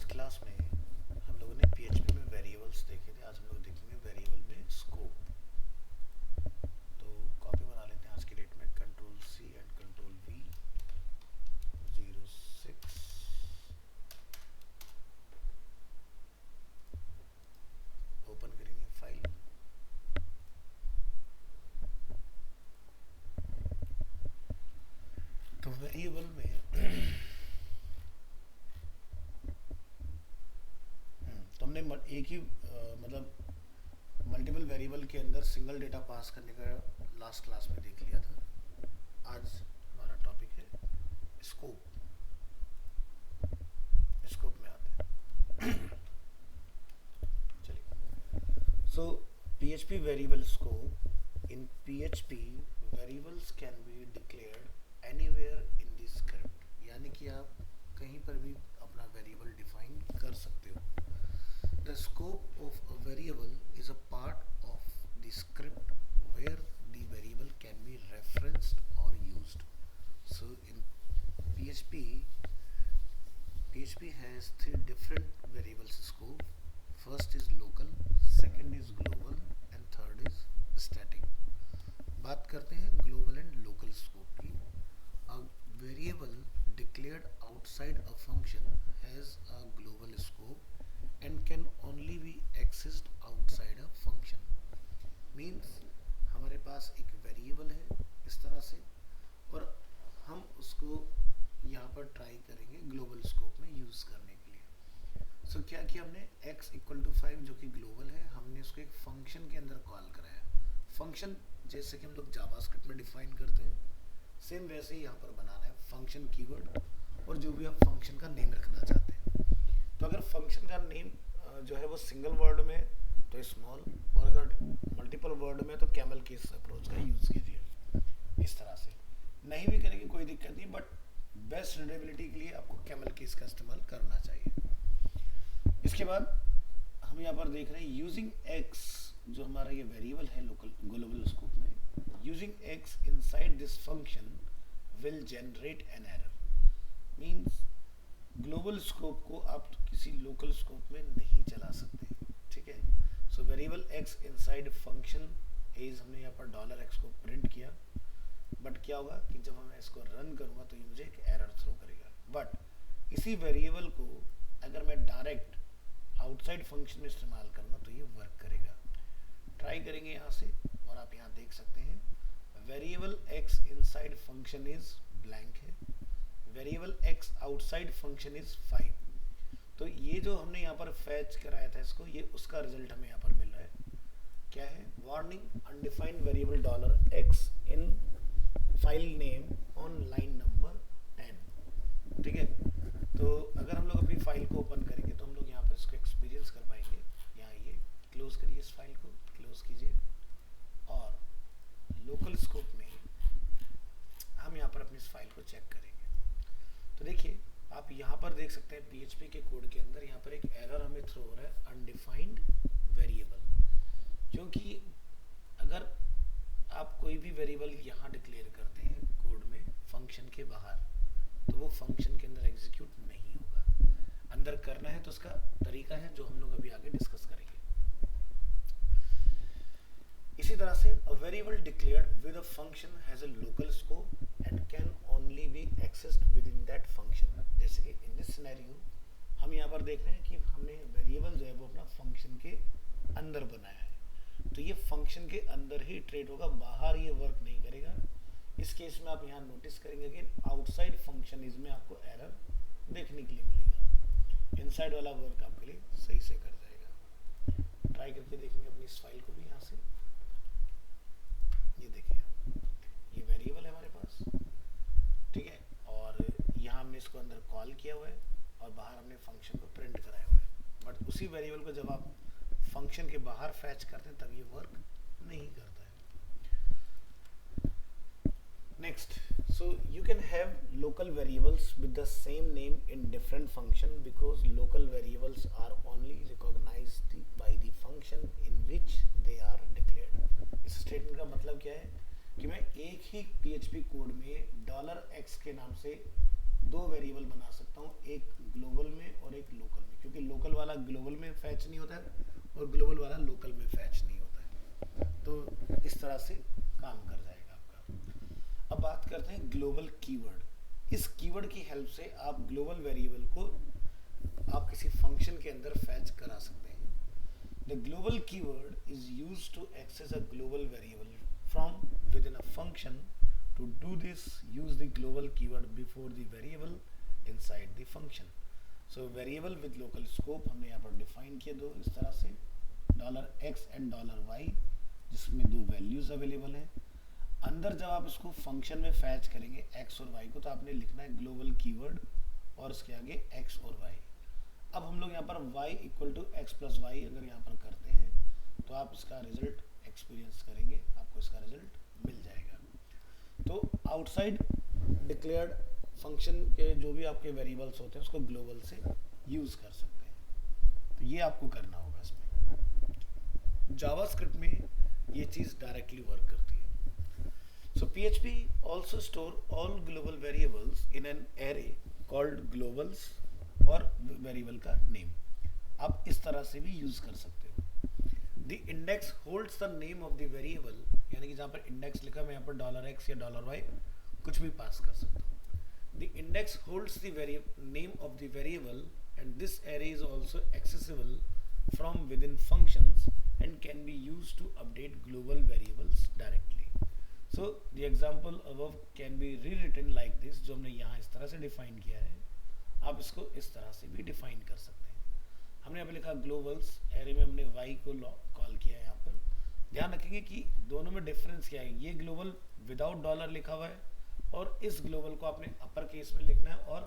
Class में हम लोगों ने पीएचपी में वेरिएबल्स देखे थे। आज हम लोग देखेंगे वेरिएबल में स्कोप। तो कॉपी बना लेते हैं आज की डेट में, control C and control V 06। Open करेंगे फाइल। तो वेरिएबल में तो हमने एक ही मतलब मल्टीपल वेरिएबल के अंदर सिंगल डेटा पास करने का लास्ट क्लास में देख लिया था। आज हमारा टॉपिक है स्कोप। स्कोप में आते हैं। चलिए, so PHP variable scope. In PHP variables can be declared anywhere in the script, यानी कि आप कहीं पर भी अपना वेरिएबल डिफाइन कर सकते हो। The scope of a variable is a part of the script where the variable can be referenced or used. So in PHP has three different variables scope. First is local, second is global and third is static. बात करते हैं global and local scope की। A variable declared outside a function has a global scope and can only be accessed outside a function. Means हमारे पास एक variable है इस तरह से, और हम उसको यहाँ पर ट्राई करेंगे ग्लोबल स्कोप में यूज़ करने के लिए। सो क्या किया हमने, x इक्वल टू 5 जो कि ग्लोबल है, हमने उसको एक फंक्शन के अंदर कॉल कराया। फंक्शन जैसे कि हम लोग जावास्क्रिप्ट में डिफाइन करते हैं, सेम वैसे ही यहाँ पर बनाना है फंक्शन कीवर्ड और जो भी आप फंक्शन का नेम रखना चाहते हैं। तो अगर फंक्शन का नेम जो है वो सिंगल वर्ड में तो स्मॉल, और अगर मल्टीपल वर्ड में तो कैमल केस अप्रोच का यूज़ कीजिए। इस तरह से नहीं भी करेंगे कोई दिक्कत नहीं, बट बेस्ट रीडेबिलिटी के लिए आपको कैमल केस का इस्तेमाल करना चाहिए। इसके बाद हम यहाँ पर देख रहे हैं यूजिंग एक्स, जो हमारा ये वेरिएबल है लोकल ग्लोबल स्कोप में, using x inside this function will generate an error. Means global scope को आप किसी लोकल स्कोप में नहीं चला सकते, ठीक है। So variable x inside function as, हमने यहाँ पर $x को प्रिंट किया, बट क्या होगा कि जब मैं इसको रन करूँगा तो ये मुझे एक एरर थ्रो करेगा। बट इसी वेरिएबल को अगर मैं डायरेक्ट आउटसाइड फंक्शन में इस्तेमाल करूँगा तो ये वर्क करेगा। ट्राई करेंगे यहाँ से, और आप यहाँ देख सकते हैं variable x inside function is blank है, variable x outside function is 5। तो ये जो हमने यहाँ पर फैच कराया था इसको, ये उसका रिजल्ट हमें यहाँ पर मिल रहा है। क्या है, warning undefined variable $x in file name on line number 10। ठीक है, तो अगर हम लोग अपनी फाइल को ओपन करेंगे तो हम लोग यहाँ पर इसको एक्सपीरियंस कर पाएंगे। यहाँ ये क्लोज करिए, इस फाइल को क्लोज कीजिए, और लोकल स्कोप में हम यहाँ पर अपनी इस फाइल को चेक करेंगे। तो देखिए, आप यहाँ पर देख सकते हैं पीएचपी के कोड के अंदर यहाँ पर एक एरर हमें थ्रो हो रहा है, अनडिफाइंड वेरिएबल। क्योंकि अगर आप कोई भी वेरिएबल यहाँ डिक्लेयर करते हैं कोड में फंक्शन के बाहर, तो वो फंक्शन के अंदर एग्जीक्यूट नहीं होगा। अंदर करना है तो उसका तरीका है जो हम लोग अभी आगे डिस्कस करेंगे। इसी तरह से a variable declared with a function has a local scope and can only be accessed within that function। जैसे कि in this scenario हम यहाँ पर देख रहे हैं कि हमने वेरिएबल जो है वो अपना फंक्शन के अंदर बनाया है, तो ये फंक्शन के अंदर ही ट्रेड होगा, बाहर ये वर्क नहीं करेगा। इस केस में आप यहाँ नोटिस करेंगे कि आउटसाइड फंक्शन इसमें आपको एरर देखने के लिए मिलेगा। इनसाइड वाला वर्क आपके लिए सही से कर जाएगा। ट्राई करके देखेंगे अपनी इस फाइल को भी। यहाँ से ये देखिए, ये वेरिएबल है हमारे पास, ठीक है, और यहाँ हमने इसको अंदर कॉल किया हुआ है और बाहर हमने फंक्शन को प्रिंट कराया हुआ है। बट उसी वेरिएबल को जब आप फंक्शन के बाहर फैच करते हैं तब ये वर्क नहीं करता है। Next, so you can have local variables with the same name in different function because local variables are only recognised by the function in which they are declared. इस स्टेटमेंट का मतलब क्या है कि मैं एक ही पीएचपी कोड में $x के नाम से दो वेरिएबल बना सकता हूँ, एक ग्लोबल में और एक लोकल में, क्योंकि लोकल वाला ग्लोबल में फैच नहीं होता है और ग्लोबल वाला लोकल में फैच नहीं होता है। तो इस तरह से काम कर जाएगा आपका। अब बात करते हैं ग्लोबल कीवर्ड। इस कीवर्ड की हेल्प से आप ग्लोबल वेरिएबल को आप किसी फंक्शन के अंदर फैच करा सकते हैं। The global keyword is used to access a global variable from within a function. To do this, use the global keyword before the variable inside the function. So variable with local scope हमने यहाँ पर define किए दो इस तरह से, $x and $y, जिसमें दो वैल्यूज अवेलेबल हैं। अंदर जब आप इसको फंक्शन में फैच करेंगे x और y को, तो आपने लिखना है ग्लोबल कीवर्ड और उसके आगे x और y। अब हम लोग यहाँ पर y equal to X plus Y अगर यहाँ पर करते हैं तो आप इसका रिजल्ट एक्सपीरियंस करेंगे, आपको इसका रिजल्ट मिल जाएगा। तो आउटसाइड डिक्लेयर्ड फंक्शन के जो भी आपके वेरिएबल्स होते हैं उसको ग्लोबल से यूज कर सकते हैं। तो ये आपको करना होगा इसमें। जावास्क्रिप्ट में ये चीज़ डायरेक्टली वर्क करती है। सो PHP also store all global variables in an array called Global's और वेरिएबल का नेम आप इस तरह से भी यूज कर सकते हो। The index holds the name of the variable, यानी कि जहाँ पर इंडेक्स लिखा मैं यहाँ पर $x या $y कुछ भी पास कर सकता हूँ। The index holds the name of the variable and this array is also accessible from within functions and can be use to update global variables directly. So the example above can be rewritten like this, जो हमने यहाँ इस तरह से define किया है, आप इसको इस तरह से भी डिफाइन कर सकते हैं। हमने यहाँ पे लिखा ग्लोबल्स, एरे में हमने y को कॉल किया है। यहाँ पर ध्यान रखेंगे कि दोनों में डिफरेंस क्या है। ये ग्लोबल विदाउट डॉलर लिखा हुआ है और इस ग्लोबल को आपने अपर केस में लिखना है और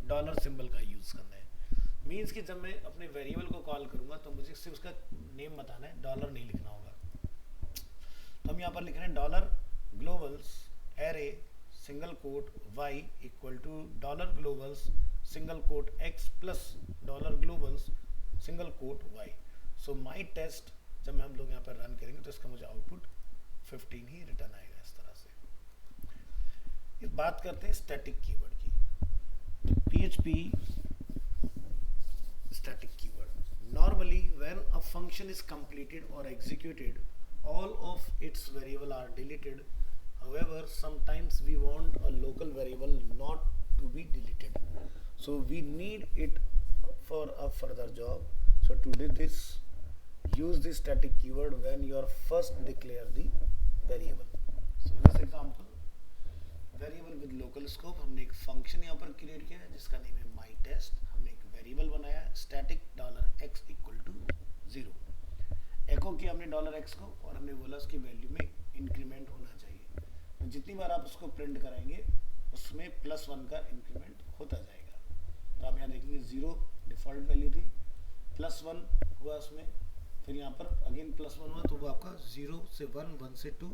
डॉलर सिंबल का यूज करना है। मीन्स कि जब मैं अपने वेरिएबल को कॉल करूंगा तो मुझे सिर्फ उसका नेम बताना है, डॉलर नहीं लिखना होगा। तो हम यहाँ पर लिख रहे हैं dollar globals array single quote y equal to dollar globals single quote x plus dollar globals single quote y। So my test जब हम लोग यहाँ पर रन करेंगे तो इसका मुझे आउटपुट 15 ही रिटर्न आएगा इस तरह से। इस बात करते हैं स्टैटिक कीवर्ड की। PHP static keyword normally when a function is completed और executed all of its variable are deleted. However, sometimes we want a local variable not to be deleted, so we need it for a further job. So to do this, use the static keyword when you are first declare the variable. So this example, variable with local scope, हमने एक function यहाँ पर create किया है जिसका name है myTest। हमने एक variable बनाया है static $x equal to 0। एको किया हमने $x को और हमने बोला उसकी वैल्यू में इंक्रीमेंट होना चाहिए। तो जितनी बार आप उसको प्रिंट कराएंगे उसमें +1 का इंक्रीमेंट होता जाएगा। तो आप यहाँ देखेंगे 0 डिफॉल्ट वैल्यू थी, +1 हुआ उसमें, फिर यहाँ पर अगेन +1 हुआ, तो वो आपका 0 से 1, 1 से 2,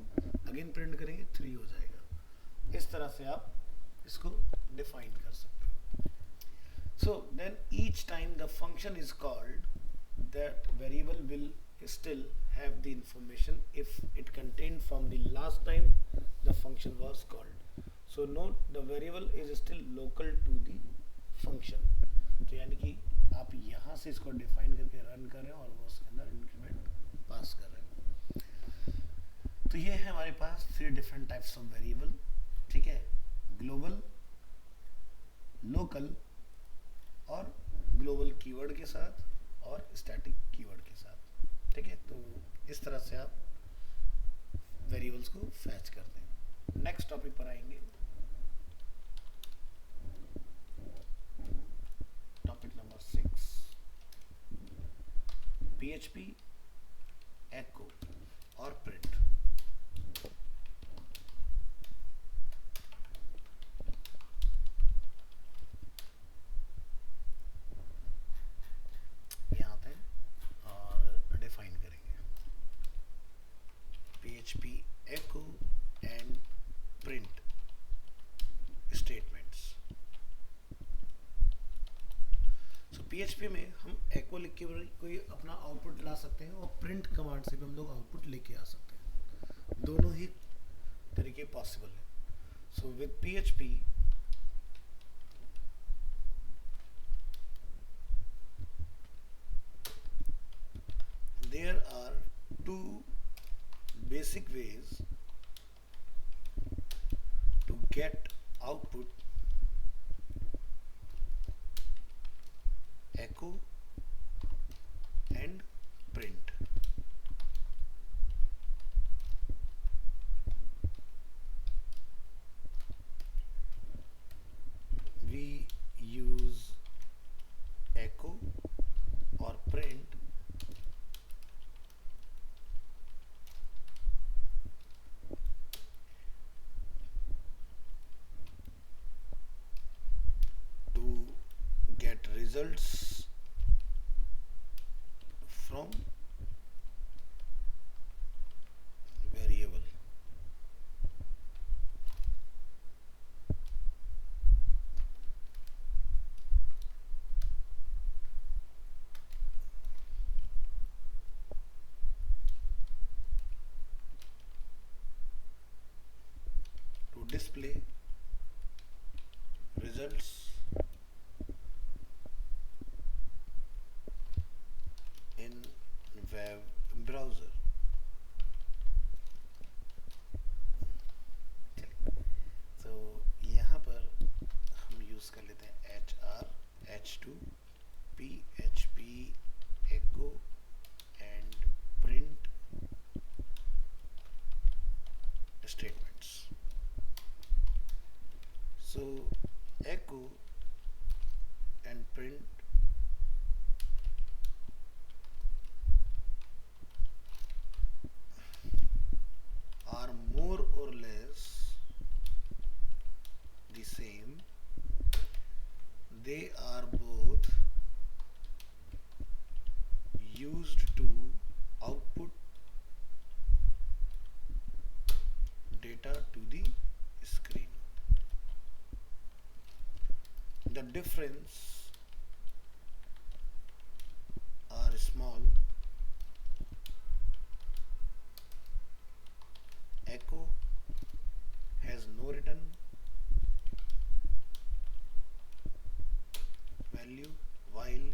अगेन प्रिंट करेंगे 3 हो जाएगा। इस तरह से आप इसको डिफाइन कर सकते हो। So then each time the function is called that variable will still have the information if it contained from the last time the function was called. So note the variable is still local to the function. तो यानी कि आप यहाँ से इसको define करके run कर रहे हैं और वो उसके अंदर इंक्रीमेंट पास कर रहे हैं। तो ये है हमारे पास 3 डिफरेंट टाइप्स ऑफ वेरिएबल, ठीक है, ग्लोबल, लोकल और ग्लोबल कीवर्ड के साथ और स्टैटिक कीवर्ड के साथ, ठीक है। तो इस तरह से आप वेरिएबल्स को फैच करते हैं। नेक्स्ट टॉपिक पर आएंगे, टॉपिक नंबर 6, PHP एको और print. PHP echo and print statements. So PHP में हम echo लिख के कोई अपना आउटपुट ला सकते हैं और print कमांड से भी हम लोग आउटपुट लेके आ सकते हैं, दोनों ही तरीके पॉसिबल है। So with PHP there are two basic ways to get output: echo and print. We use echo or print to get results from variable. To display results in web browser. तो यहाँ पर हम use कर लेते हैं HR, H2, PHP, echo and print statements. So echo and print are more or less the same. They are both used to output data to the screen. The difference are small. Echo has no return value, while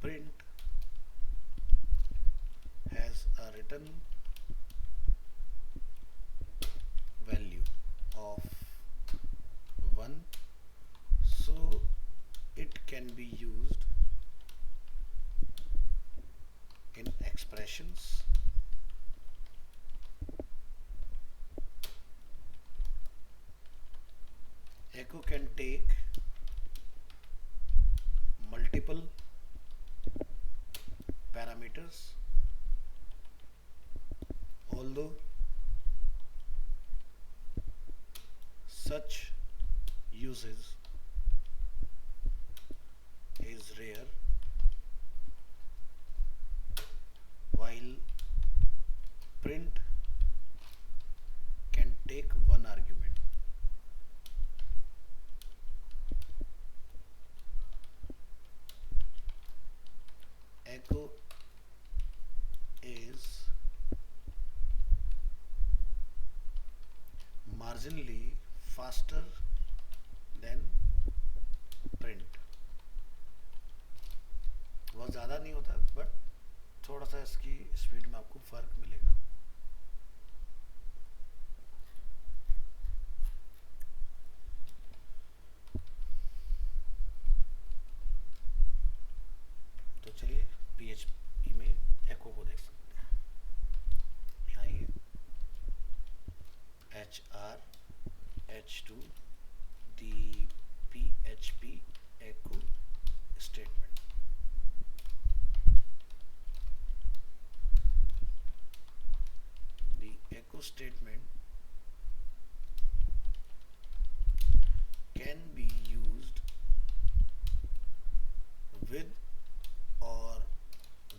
print has a return value of 1, so it can be used in expressions, echo can take multiple parameters, although such usage is rare, while print can take one argument. Echo is marginally faster than print. बहुत ज़्यादा नहीं होता, but थोड़ा सा इसकी speed में आपको फर्क मिलेगा. तो चलिए PHP में echo को देख सकते हैं. यहाँ ये HR, H2, the PHP echo statement. The echo statement can be used with or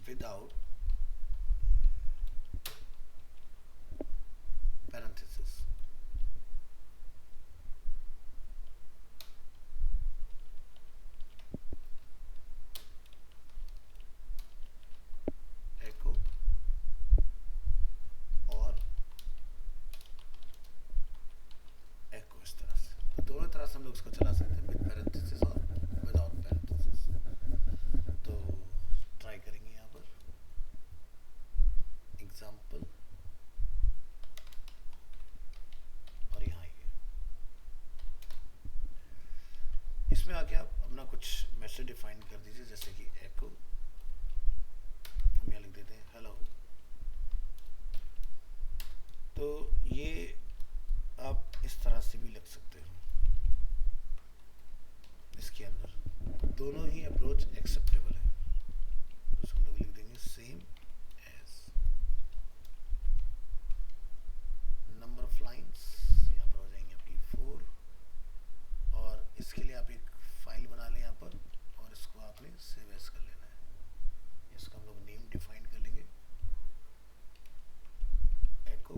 without parenthesis. Echo और echo इस तरह से, तो दोनों तरह से हम लोग इसको चला सकते हैं, विद पैरेंथेसिस और विदाउट पैरेंथेसिस. तो ट्राई करेंगे यहाँ पर. इसमें आके आप अपना कुछ मैसेज डिफाइन कर दीजिए, जैसे कि एको, हम यहाँ लिख देते हैं हेलो। तो ये आप इस तरह से भी लिख सकते हो। इसके अंदर दोनों ही अप्रोच एक्सेप्टेबल है, तो हम लोग लिख देंगे same as. Number of lines यहाँ पर हो जाएंगे आपकी 4, और इसके लिए आप एक फाइल बना लें यहाँ पर, और इसको आपने सेव एज कर लेना है। इसका हम लोग नेम डिफाइन कर लेंगे एको,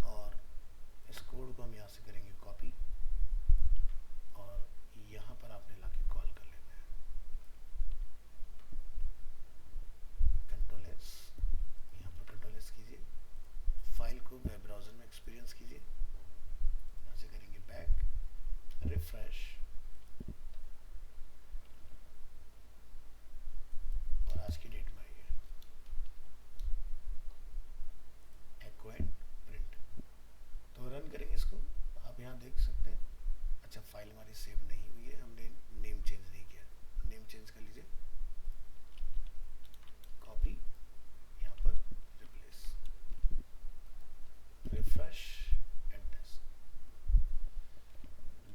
और इस कोड को हम यहाँ से करेंगे कॉपी, और यहाँ पर आपने लाके कॉल कर लेना है कंट्रोल एस। यहाँ पर कंट्रोल एस कीजिए, फाइल को वेब ब्राउजर में एक्सपीरियंस कीजिए, यहाँ से करेंगे बैक, रिफ्रेश, और आज की डेट में आइए एको एंड प्रिंट। तो रन करेंगे इसको, आप यहाँ देख सकते हैं। अच्छा, फाइल हमारी सेव नहीं हुई है, हमने नेम चेंज नहीं किया। नेम चेंज कर लीजिए, कॉपी, यहाँ पर replace, refresh and test.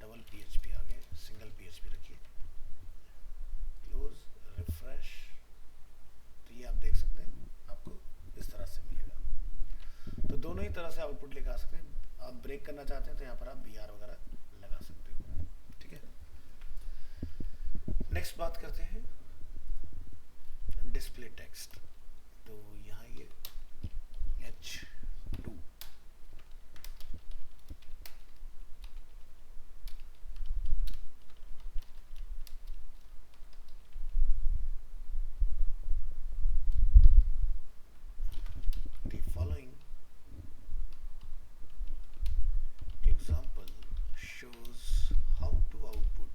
Double PHP आ गए, सिंगल पीएचपी रखिए, क्लोज, रिफ्रेश। तो ये आप देख सकते हैं, आपको इस तरह से मिलेगा। तो दोनों ही तरह से आउटपुट लेकर आ सकते हैं। आप ब्रेक करना चाहते हैं तो यहाँ पर आप BR वगैरह लगा सकते हो, ठीक है। नेक्स्ट बात करते हैं डिस्प्ले टेक्स्ट। तो यहाँ ये H2, the following example shows how to output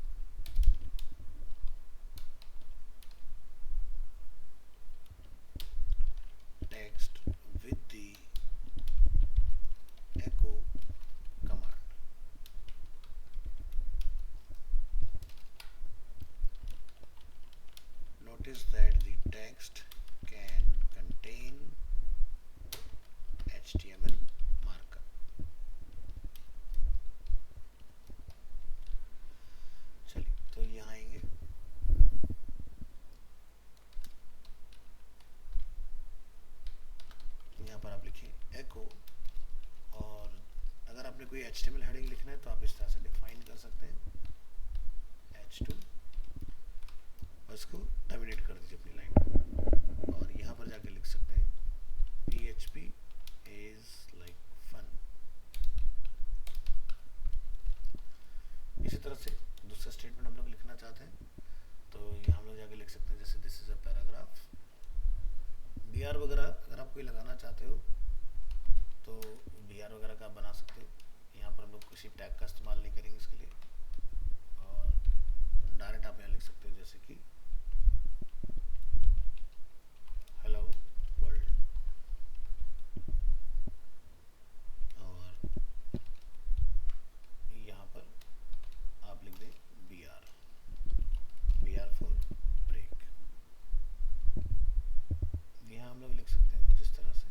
text with the echo command. Notice that the text can contain HTML markup. चलिए, तो यहाँ आएंगे, यहाँ पर आप लिखिए एको, और अगर आपने कोई HTML हेडिंग लिखना है तो आप इस तरह से डिफाइन कर सकते हैं H2, और इसको टर्मिनेट कर दीजिए अपनी लाइन को, और यहाँ पर जाके लिख सकते हैं PHP is like fun। इसी तरह से दूसरा स्टेटमेंट हम लोग लिखना चाहते हैं, तो यहाँ हम लोग जाके लिख सकते हैं, जैसे this is a paragraph. BR वगैरह अगर आप कोई लगाना चाहते हो तो BR वगैरह का आप बना सकते हो। यहाँ पर हम लोग किसी टैग का इस्तेमाल नहीं करेंगे इसके लिए, और डायरेक्ट आप यहाँ लिख सकते हो, जैसे कि हेलो वर्ल्ड, और यहाँ पर आप लिख दें BR फॉर ब्रेक। यहाँ हम लोग लिख सकते हैं कुछ इस तरह से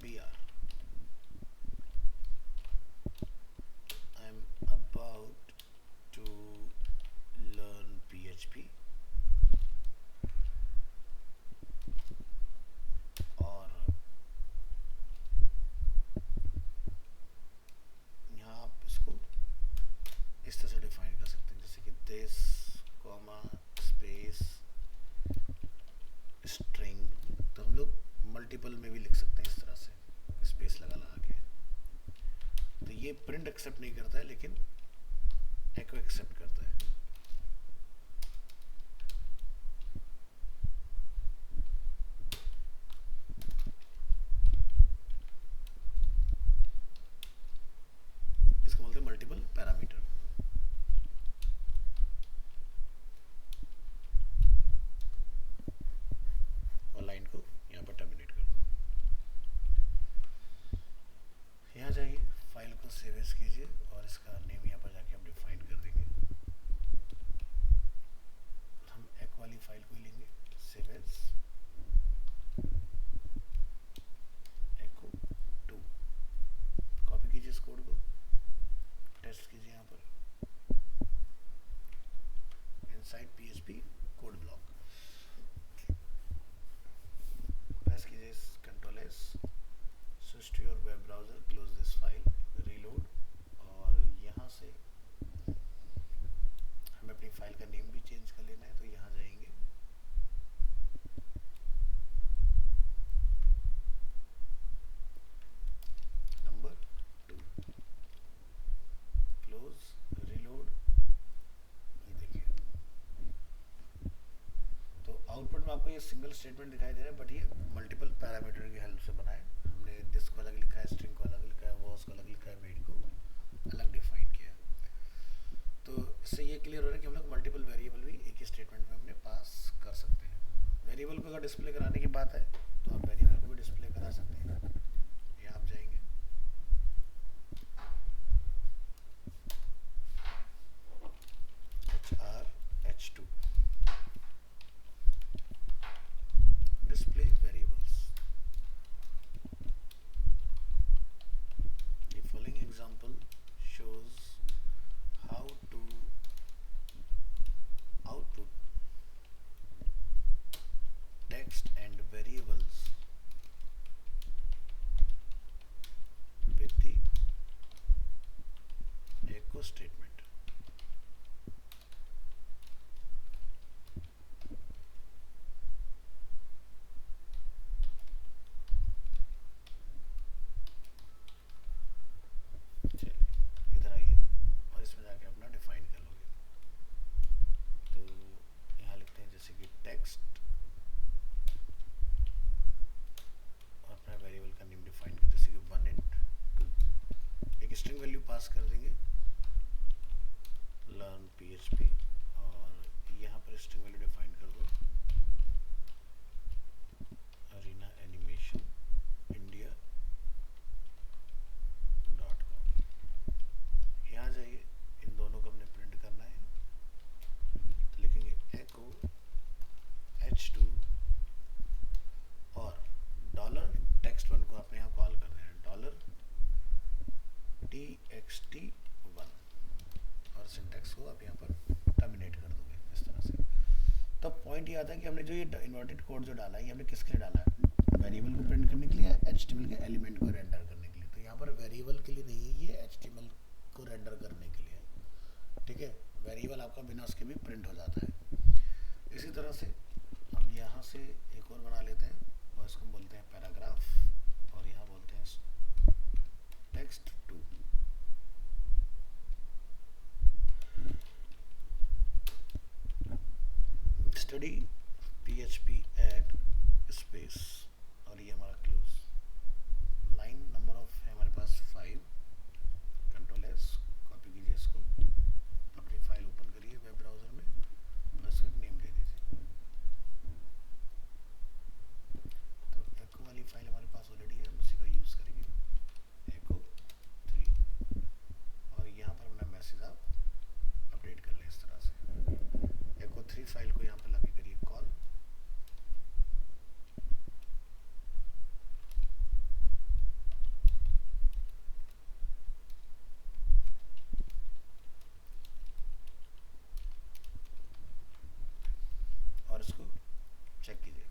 BR, I am about to learn PHP, और यहाँ आप इसको इस तरह से डिफाइन कर सकते हैं, जैसे कि दिस कॉमा स्पेस स्ट्रिंग। तो हम लोग मल्टीपल में भी लिख सकते हैं इस तरह से स्पेस लगा लगा के। तो ये प्रिंट एक्सेप्ट नहीं करता है, लेकिन एको एक्सेप्ट करता है। इसको बोलते हैं मल्टीपल पैरामीटर। और लाइन को यहाँ पर टर्मिनेट कर दो। यहाँ इसको सेव एज कीजिए और इसका नेम यहाँ पर जाके हम डिफाइन कर देंगे। हम एक वाली फाइल को ही लेंगे, सेव एज echo 2। कॉपी कीजिए इस कोड को, टेस्ट कीजिए यहाँ पर inside PHP code block, press कीजिए control S, switch to your web browser, close this file, reload, और यहाँ से हमें अपनी फाइल का नेम भी चेंज कर लेना है। तो यहाँ जाएंगे, नंबर 2, क्लोज, रीलोड। ये देखिए, तो आउटपुट में आपको ये सिंगल स्टेटमेंट दिखाई दे रहा है, बट ये मल्टीपल पैरामीटर की हेल्प से बना है। हमने दिस को अलग लिखा है, स्ट्रिंग को अलग लिखा है, वॉस को अलग लिखा है, वेट को अलग डिफाइन किया है। तो इससे ये क्लियर हो रहा है कि हम लोग मल्टीपल वेरिएबल भी एक ही स्टेटमेंट में अपने पास कर सकते हैं। वेरिएबल को अगर डिस्प्ले कराने की बात है तो आप वेरिएबल को भी डिस्प्ले करा सकते हैं। यहाँ आप जाएंगे, HR-H2 display variables। The following example shows how to output text and variables with the echo statement। इधर आइए और इसमें जाके अपना डिफाइन कर लोगे। तो यहाँ लिखते हैं जैसे कि टेक्स्ट और अपना वेरिएबल का नेम डिफाइन कर, जैसे कि 1 and 2। एक स्ट्रिंग वैल्यू पास कर देंगे, लर्न PHP, और यहाँ पर स्ट्रिंग वैल्यू डिफाइन कर दो, अरीना एनिमेशन इंडिया .com। यहाँ जाइए, इन दोनों को हमने प्रिंट करना है, तो लिखेंगे echo H2 और $text1 को आपने यहाँ कॉल कर देना, $txt1, और सिंटैक्स को आप यहाँ पर टर्मिनेट कर दोगे इस तरह से। तब पॉइंट ये आता है कि हमने जो ये इन्वर्टेड कोड जो डाला है, ये हमने किसके लिए डाला है, वेरिएबल को प्रिंट करने के लिए, HTML के एलिमेंट को रेंडर करने के लिए। तो यहाँ पर वेरिएबल के लिए नहीं है, ये HTML को रेंडर करने के लिए, ठीक है। वेरिएबल आपका बिना उसके भी प्रिंट हो जाता है। इसी तरह से हम यहाँ से एक और बना लेते हैं, और इसको बोलते हैं पैराग्राफ, और यहाँ बोलते हैं text2। Study PHP add space, और ये हमारा क्लोज। लाइन नंबर ऑफ है हमारे पास 5, कंट्रोल एस, कॉपी कीजिए इसको, अपनी फाइल ओपन करिए वेब ब्राउजर में, और इसको एक नेम दे दीजिए। तो echo वाली फाइल हमारे पास ऑलरेडी है, हम उसी का यूज़ करेंगे, echo 3, और यहाँ पर अपना मैसेज आप अपडेट कर लें इस तरह से। echo 3 फाइल को यहाँ पर लगे करिए कॉल, और इसको चेक कीजिए,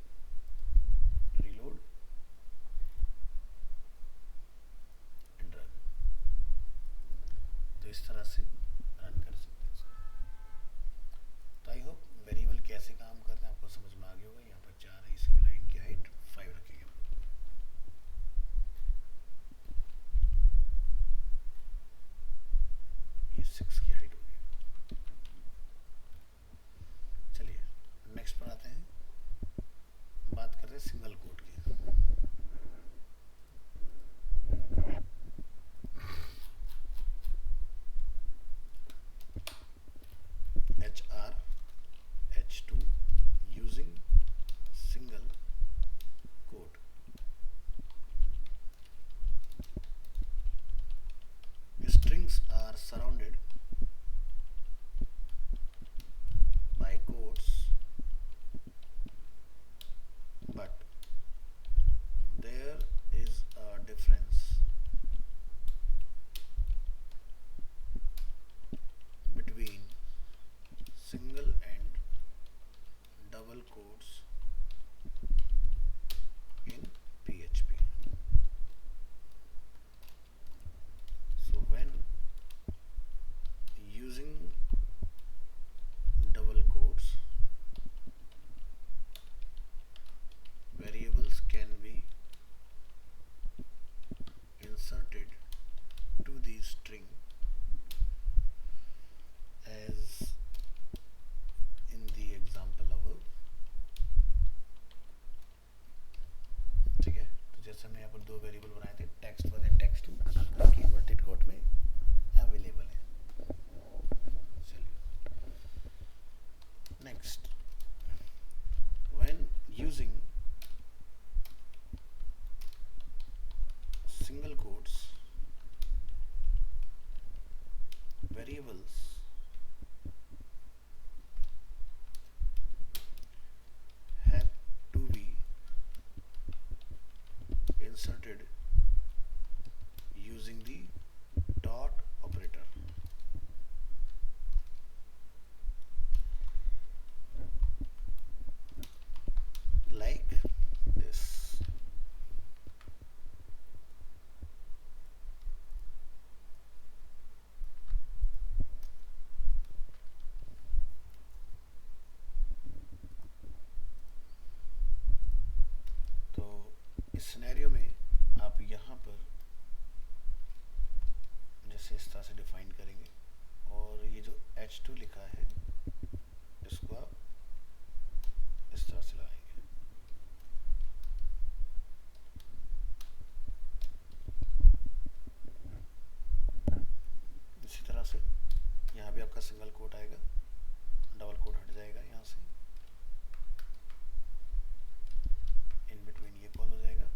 रीलोड एंड रन। तो इस तरह से रन कर सकते हैं इसको। तो आई होप वेरिएबल कैसे काम करते हैं आपको समझ में आ गया होगा। यहाँ पर 4 है, इसकी लाइन की हाइट 5 रखेंगे हम लोग। ये 6 की हाइट होगी। चलिए नेक्स्ट पर आते हैं, बात करते हैं सिंगल कोड की। वेरिएबल बनाए थे text one and text two, जो कि इन्वर्टेड कोट में अवेलेबल है। चलिए next, when using single quotes, variables have to be inserted using the dot operator. Like this. तो इस सिनेरियो में आप यहाँ पर जैसे इस तरह से डिफाइन करेंगे और ये जो H2 लिखा है इसको आप इस तरह से लगाएंगे। इसी तरह से यहाँ भी आपका सिंगल कोट आएगा, डबल कोट हट जाएगा, यहाँ से इन बिटवीन ये कॉल हो जाएगा।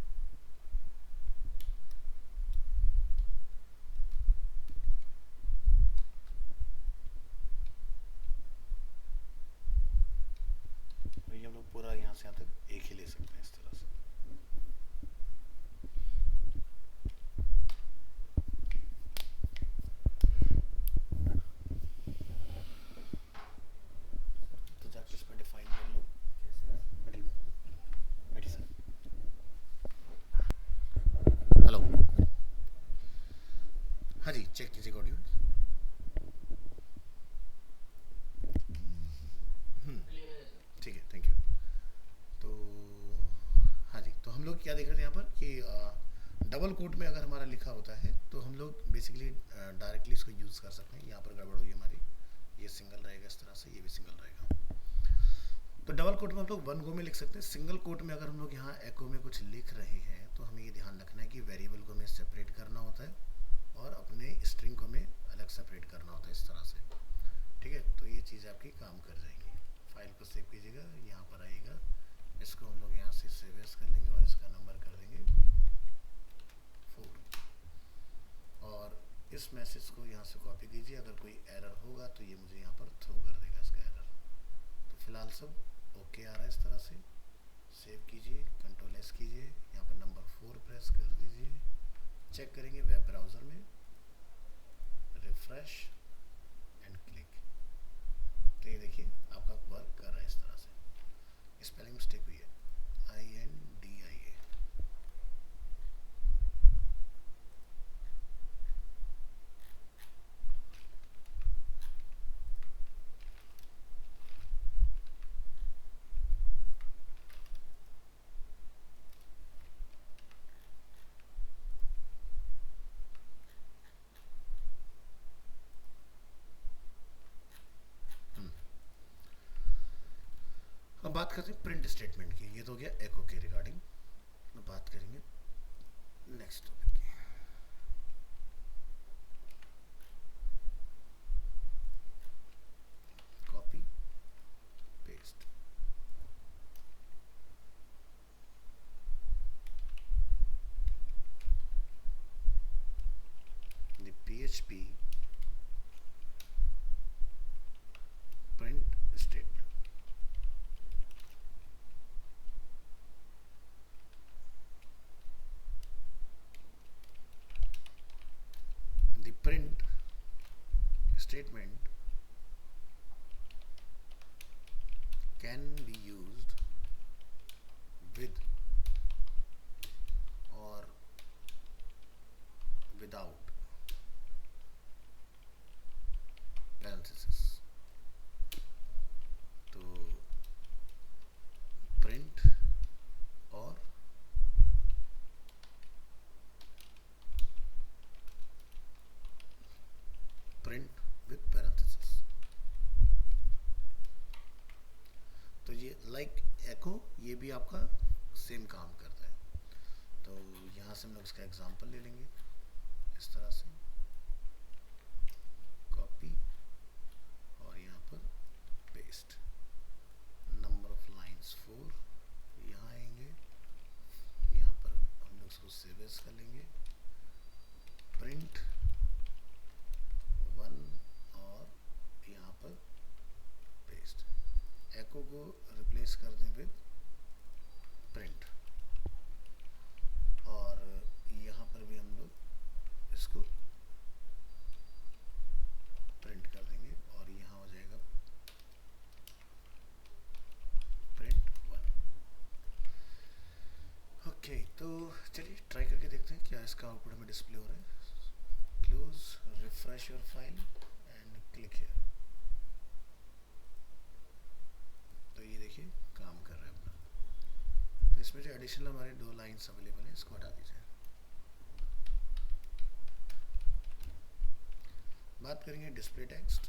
तो ये हम लोग पूरा यहाँ से यहाँ तक एक ही ले सकते हैं इस तरह से। तो जाके इसमें डिफाइन कर लो। बैठी सर। हेलो, हाँ जी, चेक कीजिए ऑडियो। ठीक है, थैंक यू। तो हाँ जी, तो हम लोग क्या देख रहे थे यहाँ पर कि डबल कोट में अगर हमारा लिखा होता है तो हम लोग बेसिकली डायरेक्टली इसको यूज़ कर सकते हैं। यहाँ पर गड़बड़ हुई हमारी, ये सिंगल रहेगा इस तरह से, ये भी सिंगल रहेगा। तो डबल कोट में हम लोग वन गो में लिख सकते हैं। सिंगल कोट में अगर हम लोग यहाँ एको में कुछ लिख रहे हैं तो हमें ये ध्यान रखना है कि वेरिएबल को हमें सेपरेट करना होता है और अपने स्ट्रिंग को हमें अलग सेपरेट करना होता है इस तरह से। ठीक है, तो ये चीज़ आपकी काम कर जाएगी। फाइल को सेव कीजिएगा, यहाँ पर आइएगा, इसको हम लोग यहाँ से सेव एज कर लेंगे और इसका नंबर कर देंगे 4 और इस मैसेज को यहाँ से कॉपी कीजिए। अगर कोई एरर होगा तो ये मुझे यहाँ पर थ्रो कर देगा इसका एरर। तो फिलहाल सब ओके आ रहा है इस तरह से। सेव कीजिए, कंट्रोल एस कीजिए, यहाँ पर नंबर 4 प्रेस कर दीजिए। चेक करेंगे वेब ब्राउज़र में, रिफ्रेश एंड क्लिक। तो ये देखिए आपका वर्क कर रहा है इस तरह से। स्पेलिंग मिस्टेक हुई है, INDIA। अब बात करते हैं प्रिंट स्टेटमेंट की। ये तो हो गया एको के रिगार्डिंग। अब बात करेंगे नेक्स्ट टॉपिक की। Copy paste. The PHP print statement. The print statement can be used with or without parenthesis. तो प्रिंट और प्रिंट विथ पैरेंथेसिस। से हम लोग इसका एग्जांपल ले लेंगे इस तरह से, कॉपी और यहाँ पर पेस्ट, नंबर ऑफ लाइंस 4, यहाँ आएंगे, यहाँ पर हम लोग इसको सेव एज कर लेंगे, प्रिंट 1 और यहाँ पर पेस्ट, एको को रिप्लेस कर दें विद प्रिंट और यहाँ पर भी हम लोग इसको प्रिंट कर देंगे और यहाँ हो जाएगा प्रिंट 1। ओके, तो चलिए ट्राई करके देखते हैं क्या इसका आउटपुट हमें डिस्प्ले हो रहा है। Close, refresh your file and click here. तो ये देखिए काम कर रहा है अपना। तो इसमें जो एडिशनल हमारे 2 लाइंस अवेलेबल है इसको हटा दीजिए। बात करेंगे display text.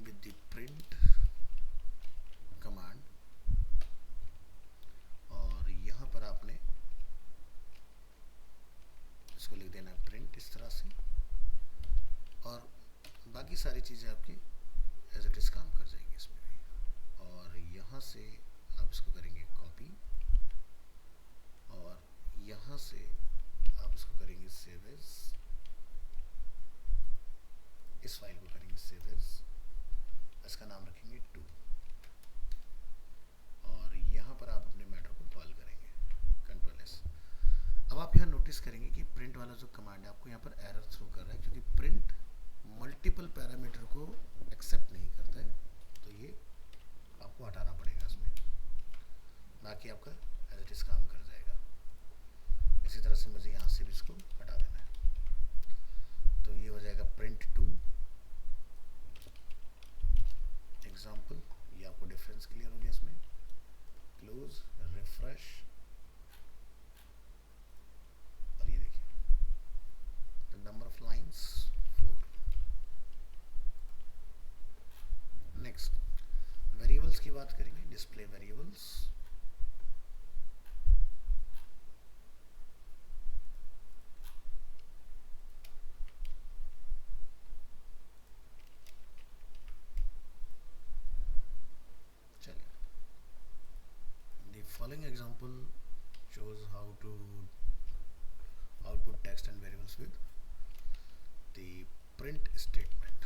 With the print command और यहाँ पर आपने इसको लिख देना है प्रिंट इस तरह से और बाकी सारी चीज़ें आपकी एज इट इज़ काम कर जाएंगी इसमें भी। और यहाँ से आप इसको करेंगे कॉपी और यहाँ से आप इसको करेंगे सेव एज, इस फाइल को करेंगे सेव एज, इसका नाम रखेंगे 2 और यहाँ पर आप अपने मैटर को कॉल करेंगे कंट्रोल एस। अब आप यहाँ नोटिस करेंगे कि प्रिंट वाला जो कमांड है आपको यहाँ पर एरर थ्रो कर रहा है क्योंकि प्रिंट मल्टीपल पैरामीटर को एक्सेप्ट नहीं करता है, तो ये आपको हटाना पड़ेगा इसमें, बाकी आपका एज इट इज काम कर जाएगा। इसी तरह से मुझे यहाँ से भी इसको हटा देना है, तो ये हो जाएगा प्रिंट 2 एग्जाम्पल। ये आपको डिफरेंस क्लियर हो गया इसमें। क्लोज, रिफ्रेश और ये देखिए the number of lines 4। Next variables की बात करेंगे, डिस्प्ले वेरिएबल्स। चलिए, the following example shows how to output text and variables with the print statement.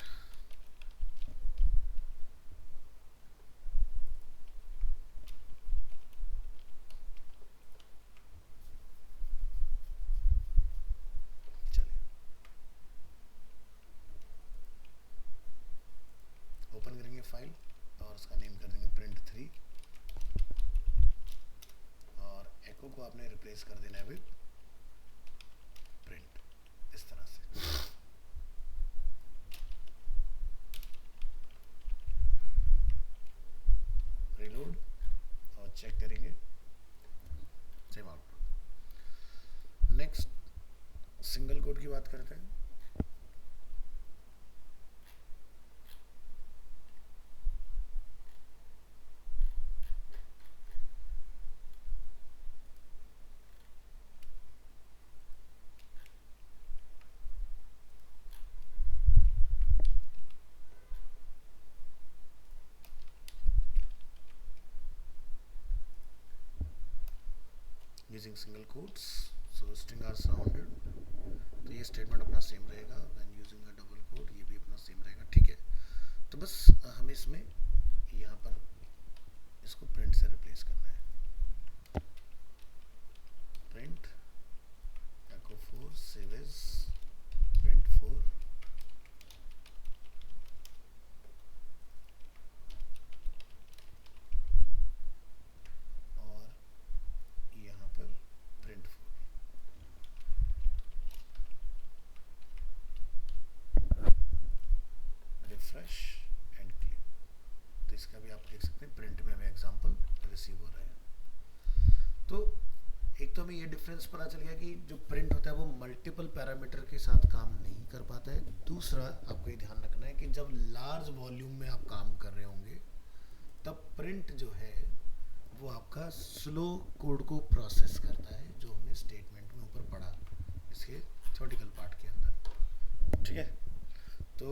चलिए ओपन करेंगे फाइल और उसका नेम कर देंगे प्रिंट 3 और एको को आपने रिप्लेस कर देना है विद प्रिंट इस तरह से। रिलोड और चेक करेंगे same output. Next single code की बात करते हैं। using single quotes, so string are surrounded, तो ये स्टेटमेंट अपना सेम रहेगा। When using a double quote ये भी अपना सेम रहेगा, ठीक है। तो बस हमें इसमें यहाँ पर इसको प्रिंट से रिप्लेस करना है। Print echo 4 save as print 4 और यहाँ पर प्रिंट 4। रिफ्रेश एंड क्लिक, तो इसका भी आप देख सकते हैं प्रिंट में हमें एग्जांपल रिसीव हो रहा है। ये डिफरेंस पता चल गया कि जो प्रिंट होता है वो मल्टीपल पैरामीटर के साथ काम नहीं कर पाता है। दूसरा आपको ये ध्यान रखना है कि जब लार्ज वॉल्यूम में आप काम कर रहे होंगे तब प्रिंट जो है वो आपका स्लो कोड को प्रोसेस करता है, जो हमने स्टेटमेंट में ऊपर पढ़ा इसके थ्योरेटिकल पार्ट के अंदर। ठीक है, तो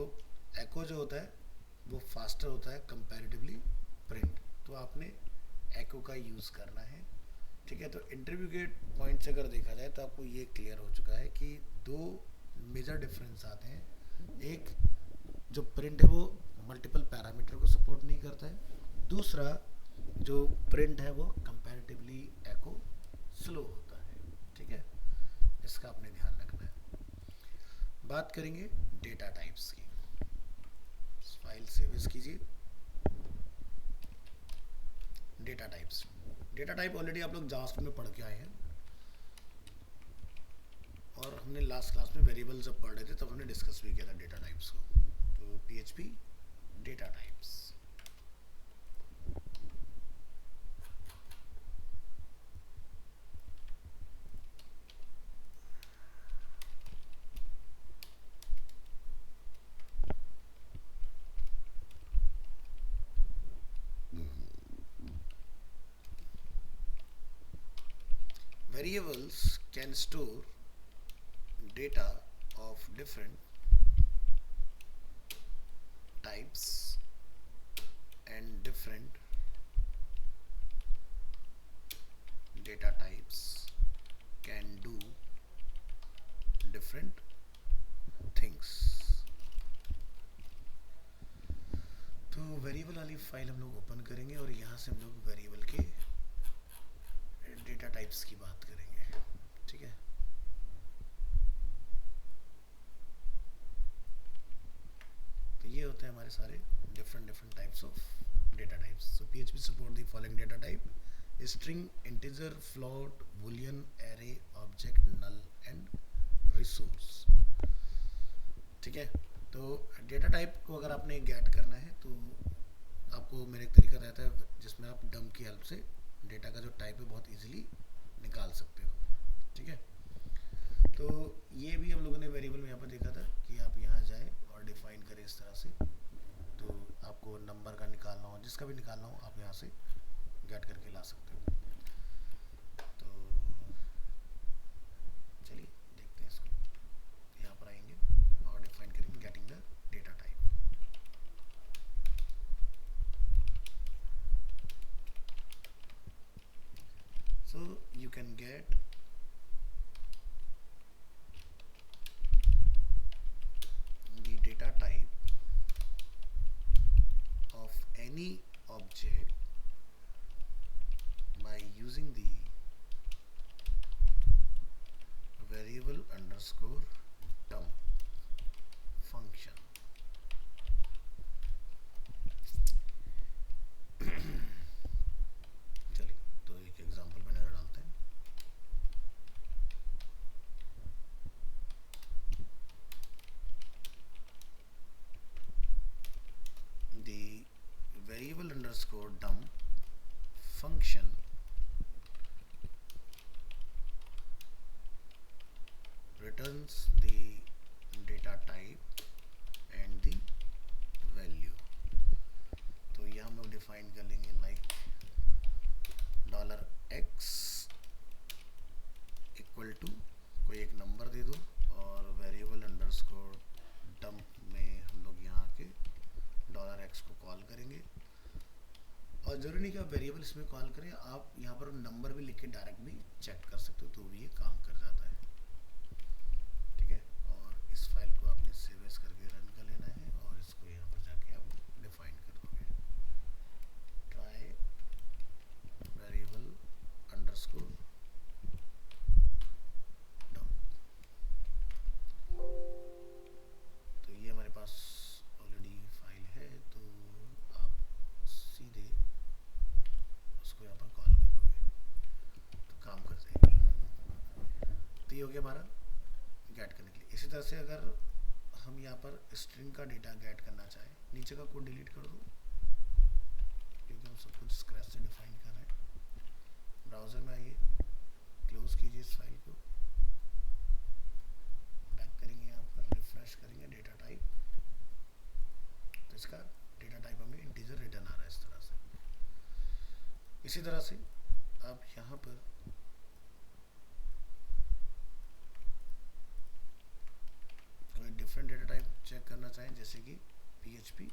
एको जो होता है वो फास्टर होता है कंपैरेटिवली प्रिंट, तो आपने एको का यूज़ करना है। ठीक है, तो इंटरव्यू के पॉइंट से अगर देखा जाए तो आपको ये क्लियर हो चुका है कि दो मेजर डिफरेंस आते हैं। एक, जो प्रिंट है वो मल्टीपल पैरामीटर को सपोर्ट नहीं करता है। दूसरा, जो प्रिंट है वो कंपैरेटिवली एको स्लो होता है। ठीक है, इसका आपने ध्यान रखना है। बात करेंगे डेटा टाइप्स की। फाइल सेव कीजिए। Data types, data type already आप लोग जावास्क्रिप्ट में पढ़ के आए हैं, और हमने लास्ट क्लास में वेरिएबल जब पढ़ रहे थे तब हमने डिस्कस भी किया था डेटा टाइप्स को। तो PHP data types, variables can store data of different types and different data types can do different things। तो वेरिएबल वाली फाइल हम लोग ओपन करेंगे और यहाँ से हम लोग वेरिएबल के डेटा टाइप्स की बात करेंगे। ठीक है, तो ये होते हैं हमारे सारे different types of data types. So PHP support the following data type: string, integer, float, boolean, array, object, null and resource. ठीक है, तो डेटा टाइप को अगर आपने गेट करना है तो आपको मेरा एक तरीका रहता है जिसमें आप डंप की हेल्प से डेटा का जो टाइप है बहुत इजीली निकाल सकते हो। ठीक है, तो ये भी हम लोगों ने वेरिएबल में यहाँ पर देखा था कि आप यहाँ जाए और डिफाइन करें इस तरह से, तो आपको नंबर का निकालना हो, जिसका भी निकालना हो आप यहाँ से गेट करके ला सकते हो। तो चलिए देखते हैं इसको। यहाँ पर आएंगे और डिफाइन करेंगे getting the data type. So you can get the data type of any object by using the variable underscore dump function। चलिए तो एक एग्जांपल में नजर डालते हैं। The variable underscore dump function returns the data type and the value। तो यहाँ हम लोग डिफाइन कर लेंगे लाइक $x इक्वल टू कोई एक नंबर दे दो, और वेरिएबल अंडरस्कोर डंप में हम लोग यहाँ के $x को कॉल करेंगे। और जरूरी नहीं कि आप वेरिएबल इसमें कॉल करें, आप यहाँ पर नंबर भी लिख के डायरेक्ट भी चेक कर सकते हो, तो भी ये काम कर जाता है। ठीक है, और इस फाइल को आपने सेव एज करके रन कर लेना है और इसको यहाँ पर जाके आप डिफाइन कर दोगे। Try variable underscore dump. तो ये हमारे पास ऑलरेडी फाइल है, तो आप सीधे उसको यहाँ पर कॉल कर लोगे तो काम कर जाएगी। तो ये हो गया हमारा गेट करने के लिए। इसी तरह से अगर हम यहाँ पर स्ट्रिंग का डेटा गेट करना चाहें, नीचे का कोड डिलीट कर दो क्योंकि हम सब कुछ स्क्रैच से डिफाइन कर रहे हैं। ब्राउज़र में आइए, क्लोज क्लोज कीजिए इस फाइल को, बैक करेंगे, यहाँ पर रिफ्रेश करेंगे डेटा टाइप, तो इसका डेटा टाइप हमें इंटीजर रिटर्न आ रहा है इस तरह से। इसी तरह से आप यहाँ पर कोई डिफरेंट डेटा टाइप चेक करना चाहें, जैसे कि PHP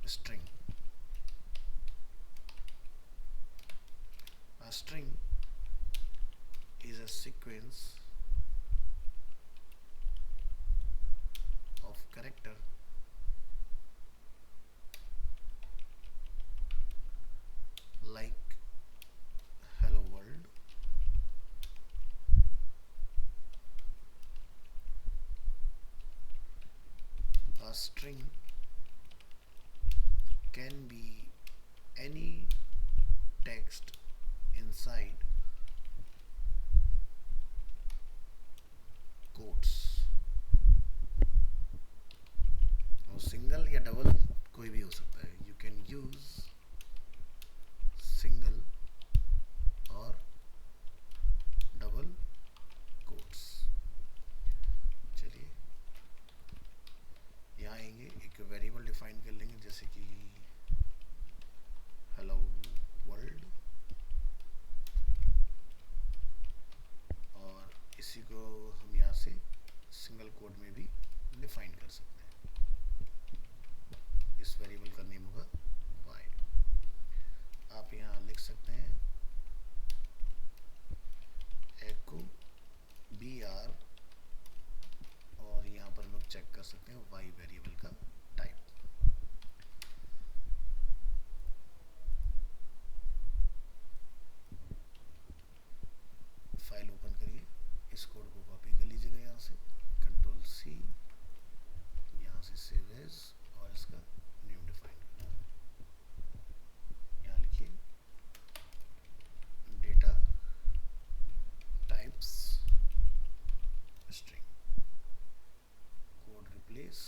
string. A string is a sequence of character like hello world, a string can be any text inside quotes, और सिंगल या डबल कोई भी हो सकता है। यू कैन यूज सिंगल और डबल कोट्स। चलिए यहाँ आएंगे, एक वेरिएबल डिफाइन कर लेंगे, जैसे कि हेलो वर्ल्ड, और इसी को हम यहाँ से सिंगल कोड में भी डिफाइन कर सकते हैं। इस वेरिएबल का नेम होगा वाइड। आप यहाँ लिख सकते हैं एको BR, और यहाँ पर लोग चेक कर सकते हैं वाई वेरिएबल का टाइप। फाइल ओपन करिए, इस कोड को कॉपी कर लीजिएगा यहाँ से, कंट्रोल C, यहाँ से सेव एज, और इसका नेम डिफाइन करना है। यहाँ लिखिए data types string, code replace,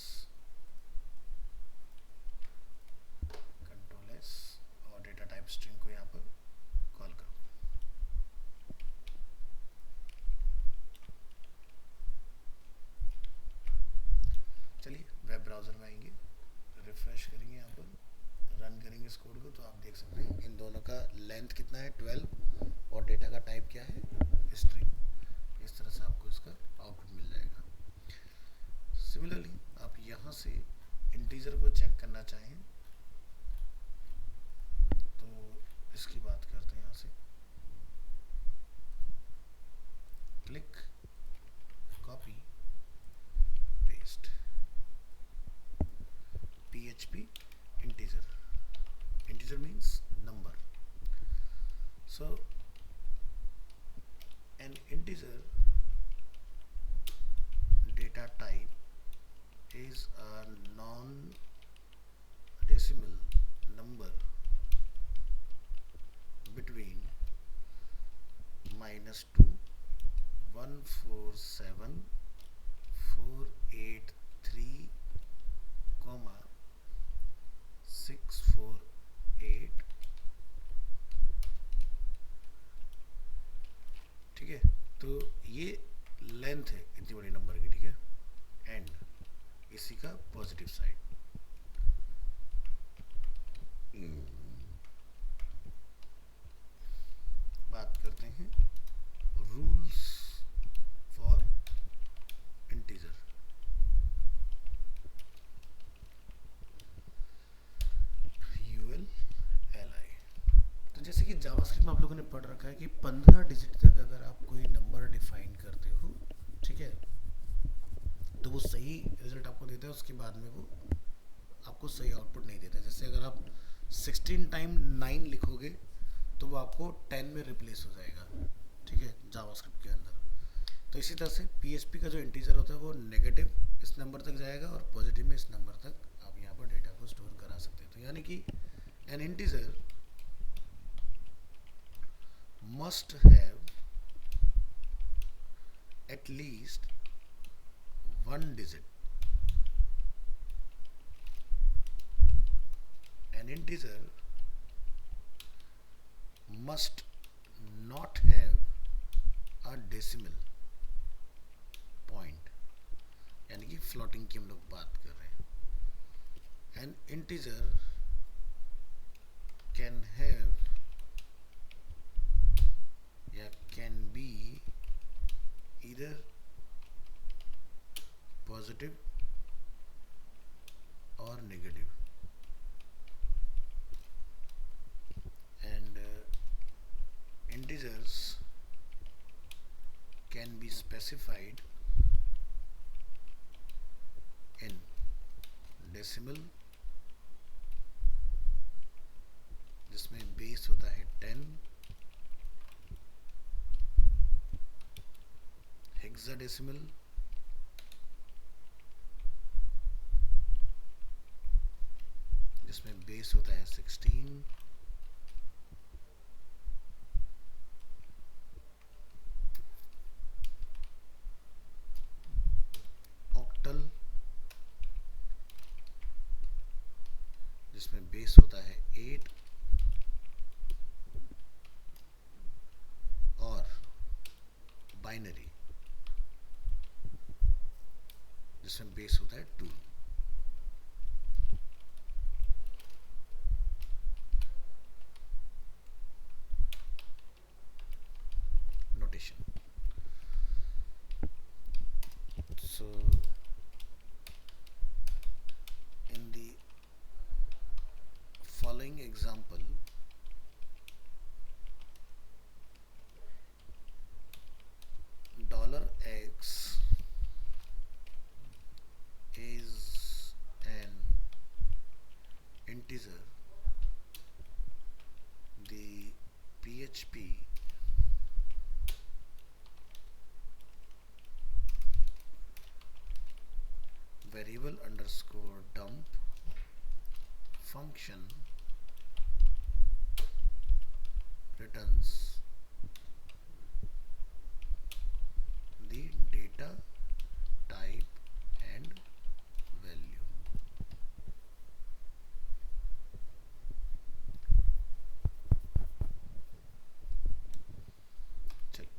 control S, और डेटा टाइप स्ट्रिंग को यहाँ पर कॉल कर। चलिए वेब ब्राउज़र में आएंगे, रिफ्रेश करेंगे, यहाँ पर रन करेंगे इस कोड को, तो आप देख सकते हैं इन दोनों का लेंथ कितना है 12, और डेटा का टाइप क्या है स्ट्रिंग। इस तरह से आपको इसका आउटपुट मिल जाएगा। सिमिलरली आप यहाँ से इंटीजर को चेक करना चाहें तो इसकी बात करते हैं। यहाँ से click, copy, paste, PHP integer. Integer means number. So an integer data type is a non-decimal number between -2 147 483 648। ठीक है, तो ये लेंथ है इतनी बड़ी नंबर की, ठीक है, एंड इसी का पॉजिटिव साइड। बात करते हैं रूल्स फॉर इंटीजर। तो जैसे कि जावास्क्रिप्ट में आप लोगों ने पढ़ रखा है कि 15 डिजिट तक अगर आप कोई नंबर डिफाइन करते हो, ठीक है, तो वो सही रिजल्ट आपको देता है, उसके बाद में वो आपको सही आउटपुट नहीं देता। जैसे अगर आप 16 टाइम 9 लिखोगे तो वो आपको 10 में रिप्लेस हो जाएगा, ठीक है, जावास्क्रिप्ट के अंदर। तो इसी तरह से PHP का जो इंटीजर होता है वो नेगेटिव इस नंबर तक जाएगा और पॉजिटिव में इस नंबर तक आप यहाँ पर डेटा को स्टोर करा सकते हैं। तो यानी कि N integer must have at least one digit. An integer must not have a decimal point, यानी कि फ्लोटिंग की हम लोग बात कर रहे हैं. एन इंटीजर कैन हैव या can be either positive or negative, and integers can be specified in decimal, जिसमें बेस होता है 10, हेक्साडेसिमल, जिसमें बेस होता है 16, ऑक्टल, जिसमें बेस होता है 8, और बाइनरी, जिसमें बेस होता है 2. Notation. So in the following example, $x is an integer. The PHP variable underscore dump function returns the data type and value. चलिए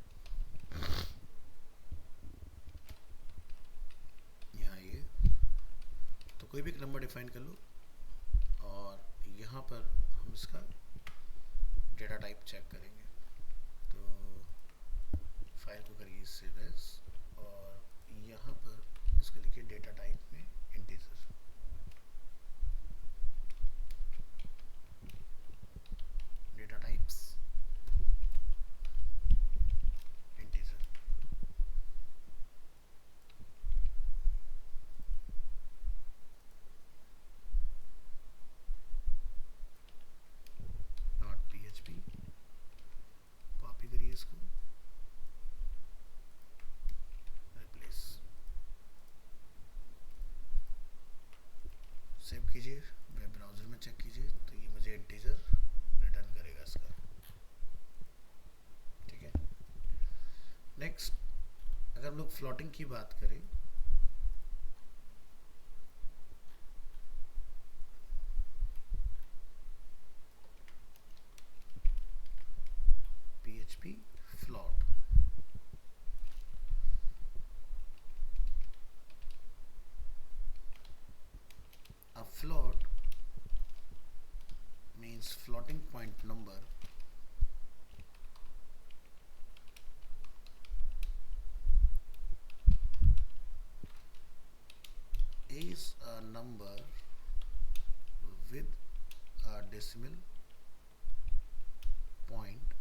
यहाँ ये तो कोई भी नंबर डिफाइन कर लो, और यहाँ पर हम इसका डेटा टाइप चेक करेंगे. तो फाइल को करिए सेव एज, और यहाँ पर इसको लिखिए डेटा टाइप में integer. Data types integer. Not PHP. Copy करिए इसको, रिप्लेस, सेव कीजिए, वेब ब्राउज़र में चेक कीजिए, तो ये मुझे इंटीजर रिटर्न करेगा इसका. ठीक है. नेक्स्ट, अगर हम लोग फ्लोटिंग की बात करें, PHP float. A float means floating point number is a number with a decimal point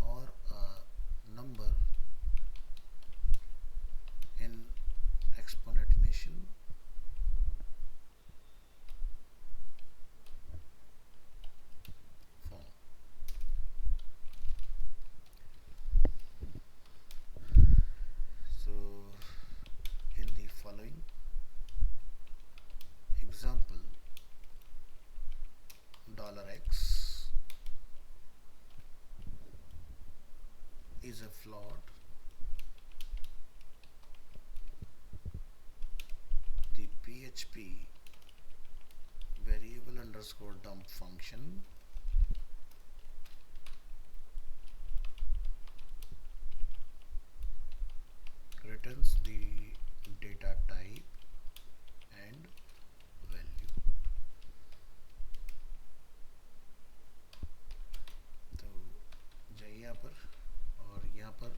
or a number in exponential form. So in the following example, $x is a float. The PHP variable underscore dump function returns the data type and value. तो जाइए यहाँ पर और यहाँ पर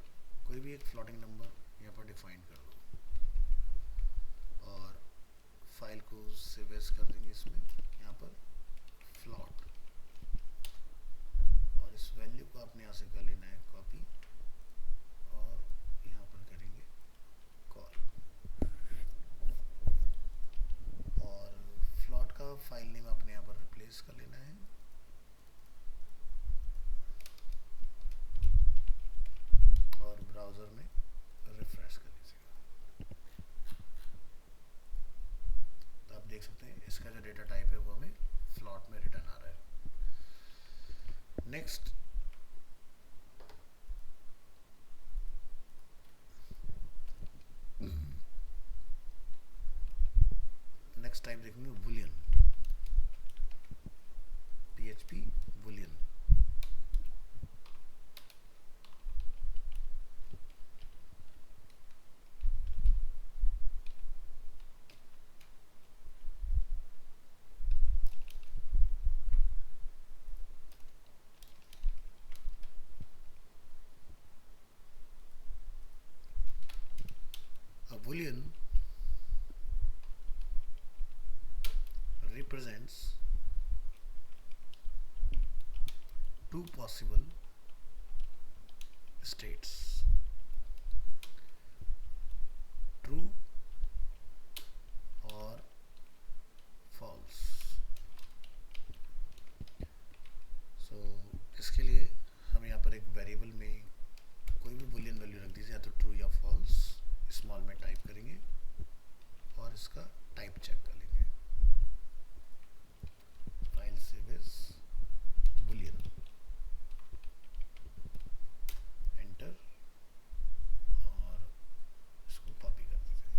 कोई भी एक फ्लोटिंग नंबर यहाँ पर डिफाइन कर दो और फाइल को सेव एज कर देंगे इसमें यहाँ पर फ्लॉट, और इस वैल्यू को आपने यहाँ से कर लेना है कॉपी और यहाँ पर करेंगे कॉल, और फ्लॉट का फाइल नेम आपने यहाँ पर रिप्लेस कर लेना है और ब्राउज़र में रिफ्रेश कर लीजिएगा। तो आप देख सकते हैं इसका जो डेटा टाइप है वो हमें फ्लॉट में रिटर्न आ रहा है। नेक्स्ट टाइप देखेंगे Boolean, PHP Boolean. A boolean represents two possible states, true or false। So इसके लिए हम यहाँ पर एक वेरिएबल में कोई भी बूलियन वैल्यू रख दीजिए, या तो ट्रू या फॉल्स स्मॉल में टाइप करेंगे और इसका टाइप चेक कर लेंगे। File save as boolean, enter और इसको कॉपी कर दीजिए।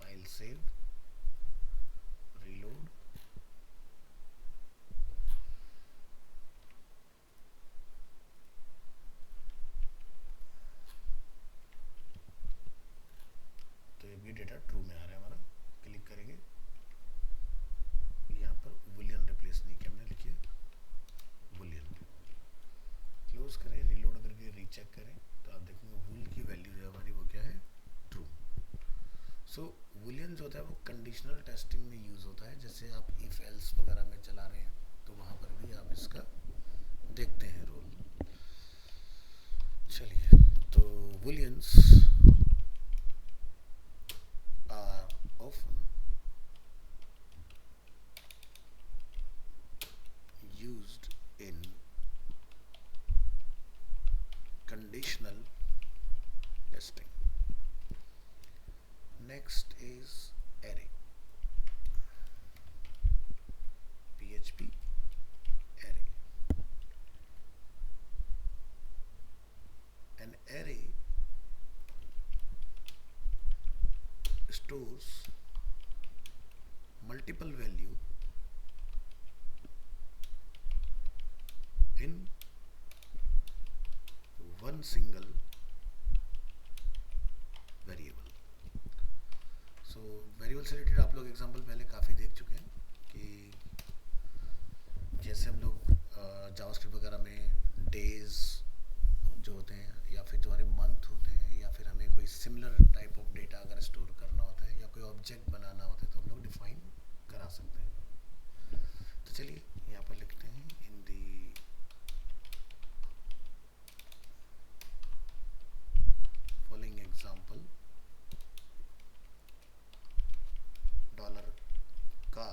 फाइल सेव, रीलोड, तो ये भी डेटा ट्रू में आ रहा है हमारा। क्लिक करेंगे, यहाँ पर बूलियन रिप्लेस नहीं किया हमने, लिखिए बूलियन। क्लोज करें, रीलोड करके रीचेक करें तो आप देखेंगे वूल की वैल्यू जो हमारी वो क्या है, ट्रू। सो बूलियन जो होता है वो कंडीशनल टेस्टिंग में यूज़ होता है, जैसे आप इफ एल्स वगैरह में चला रहे हैं तो वहाँ पर भी आप इसका देखते हैं रोल। चलिए, तो बूलियंस are often used in conditional testing. Next is array, PHP array. An array stores multiple value in one single variable। So variable से रिलेटेड आप लोग एग्जांपल पहले काफ़ी देख चुके हैं कि जैसे हम लोग जावास्क्रिप्ट वगैरह में डेज जो होते हैं या फिर जो हमारे मंथ होते हैं या फिर हमें कोई सिमिलर टाइप ऑफ डेटा अगर स्टोर करना होता है या कोई ऑब्जेक्ट बनाना होता है तो हम लोग डिफाइन करा सकते हैं। तो चलिए यहाँ पर लिखते हैं in the following example $,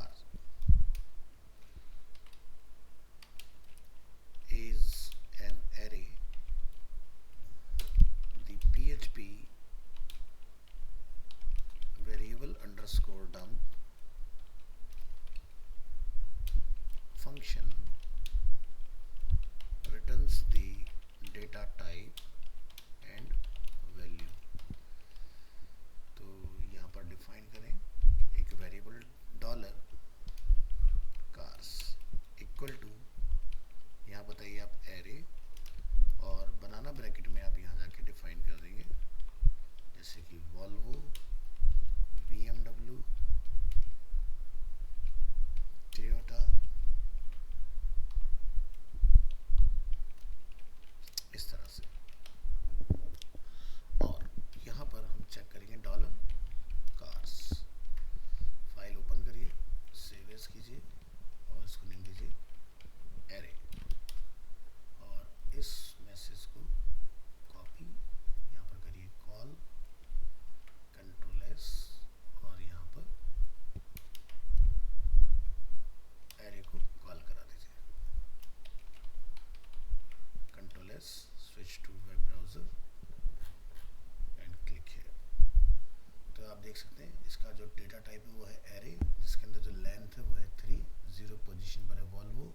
data type है वो है एरे, जिसके अंदर जो लेंथ है वो है 3, 0 पोजीशन पर है वॉल्वो,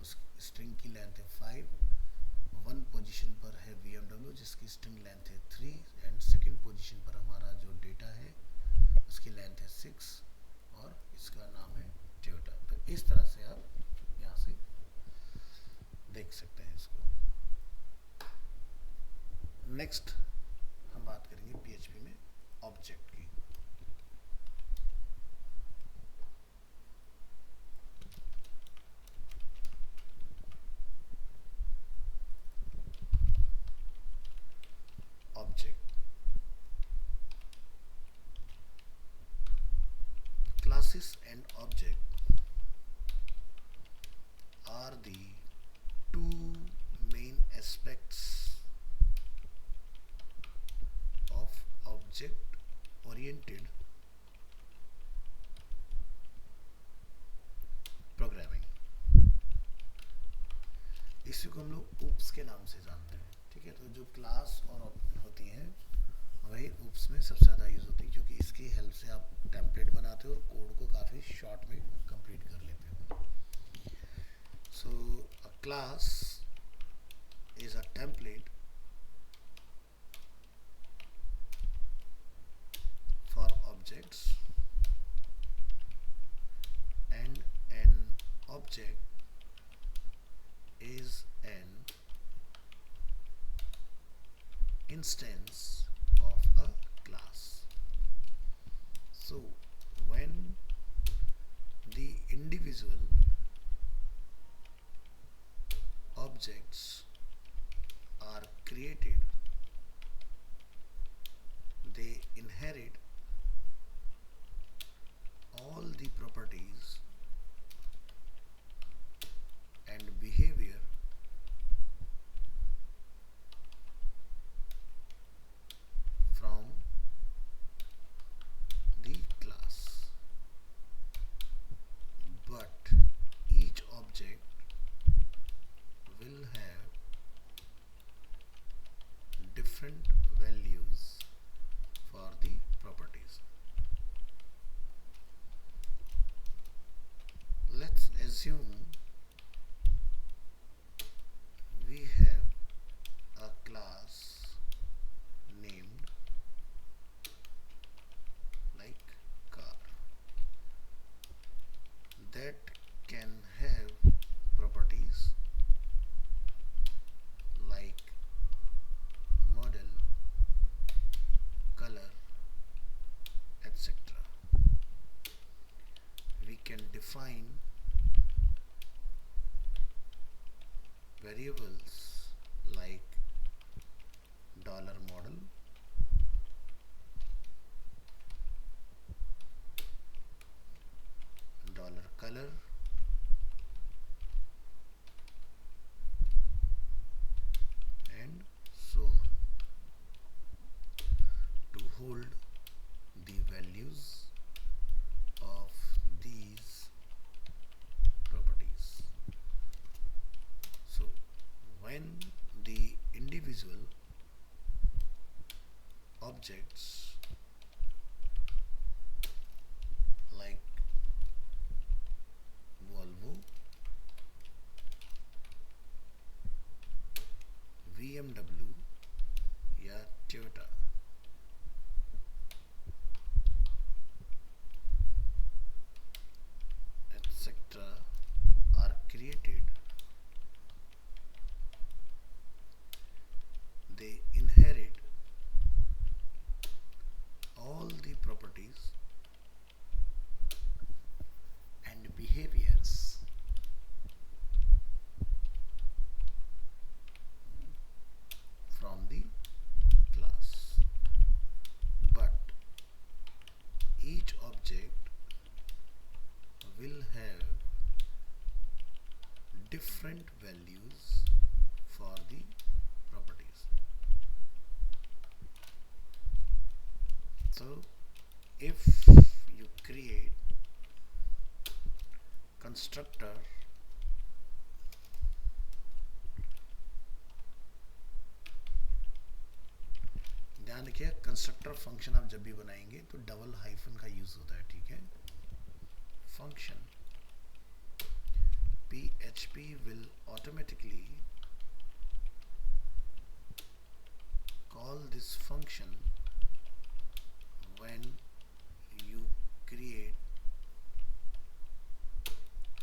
उस स्ट्रिंग की लेंथ है 5, 1 पोजीशन पर है BMW जिसकी स्ट्रिंग लेंथ है 3, एंड सेकंड पोजीशन पर हमारा जो डेटा है उसकी लेंथ है 6 और इसका नाम है टोयोटा। तो इस तरह से आप यहाँ से देख सकते हैं इसको। नेक्स्ट हम बात करेंगे PHP में ऑब्जेक्ट की। Object classes and object are the two main aspects of object oriented programming। इसी को हम लोग oops के नाम से जानते हैं, ठीक है। तो जो क्लास और होती हैं वही oops में सबसे ज़्यादा यूज होती है, क्योंकि इसकी हेल्प से आप टेम्पलेट बनाते हो और कोड को काफ़ी शॉर्ट में कंप्लीट कर लेते हो। So a class is a template for objects, and an object is an instance of a class. So when the individual objects are created, they inherit all the properties and behavior from the class, but each object will have different values for the properties. Let's assume we have a class named like car that can have properties like model, color, etc. We can define variables like $model, $color, and so on, to hold the values of these properties. So when the individual objects like Volvo, BMW या Toyota etc. are created, they inherit all the properties and behaviors from the class, but each object will have different values for the properties. So if you create constructor ध्यान ध्यान रखिए constructor function आप जब भी बनाएंगे तो double hyphen का use होता है, ठीक है। Function PHP will automatically call this function when you create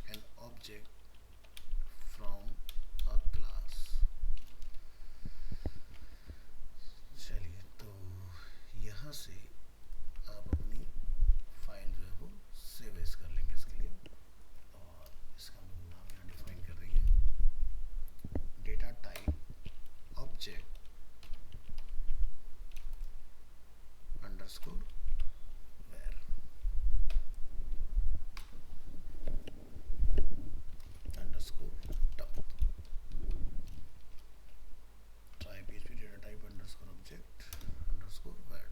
an object from a class। चलिए, तो यहाँ से आप अपनी फाइल जो है वो सेव एज कर लेंगे इसके लिए, और इसका हम लोग नाम यहाँ डिफाइन कर देंगे, data type object underscore where underscore top, try PHP data type underscore object underscore where,